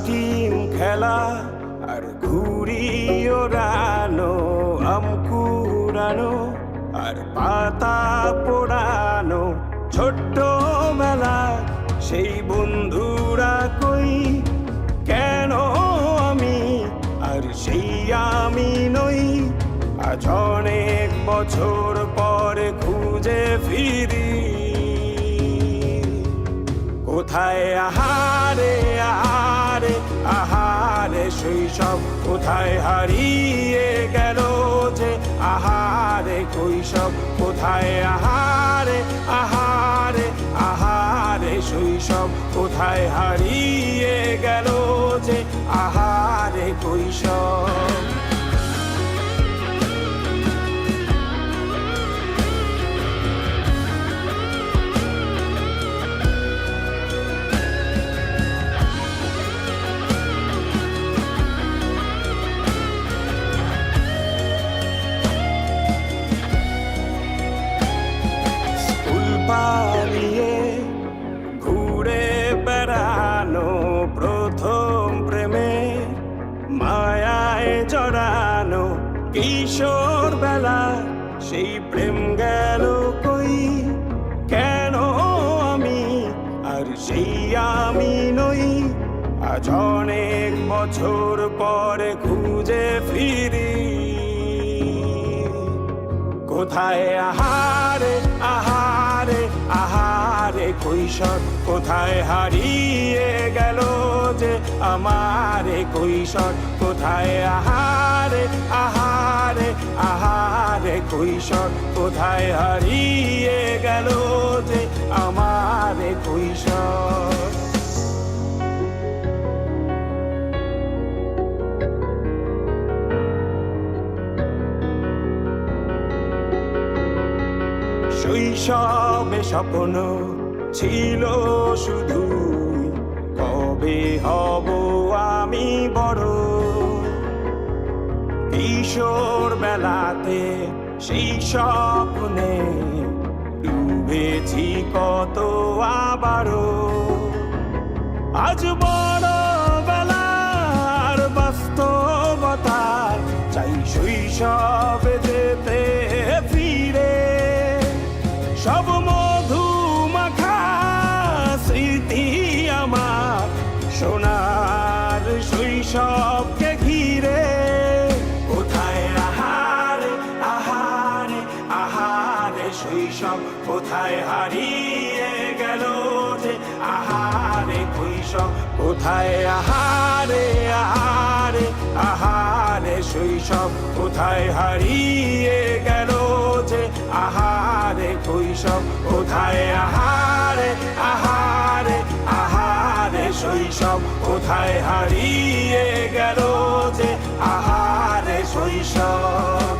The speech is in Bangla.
টিম খেলা আর ঘুড়ি ওড়ানো, আম কুড়ানো আর পাতা পোড়ানো, ছোট্ট বেলা সেই বন্ধুরা কই, কেন আমি আর সেই আমি নই। আজ অনেক বছর পরে খুঁজে ফিরি, কোথায় আহারে আহারে আহারে শৈশব, কোথায় হারিয়ে গেল যে আহারে কৈশব, কোথায় আহারে আহারে আহারে শৈশব, কোথায় হারিয়ে গেল যে আহারে কৈশব। পালিয়ে ঘুরে বেড়ানো, প্রথম প্রেমে মায়ায় জড়ানো, কিশোর বেলা সেই প্রেম গেল কই, কেন আমি আর সেই আমি নই। আজ অনেক বছর পরে খুঁজে ফিরি, কোথায় আহারে আহারে আহারে কৈশোর, কোথায় হারিয়ে গেল যে আমারে কৈশোর, কোথায় আহারে আহারে আহারে কৈশোর, কোথায় হারিয়ে গেল যে আমারে কৈশোর। শৈশবে স্বপ্ন ছিল শুধু, কবে হব আমি বড়। কিশোর বেলাতে সেই স্বপ্নে ডুবেছি কত আবারও, আজ বড় বেলার বাস্তবতার চাই শৈশবে যেতে ফিরে। সব মধু মাখা স্মৃতি আমার সোনার শৈশবকে ঘিরে, কোথায় আহারে আহারে আহারে শৈশব, কোথায় হারিয়ে গেল যে আহারে কৈশব, কোথায় আহারে আহারে আহারে শৈশব, কোথায় হারিয়ে গেল যে আহারে কৈশব, কোথায় আহারে আহারে আহারে শৈশব, কোথায় হারিয়ে গেল যে আহারে শৈশব।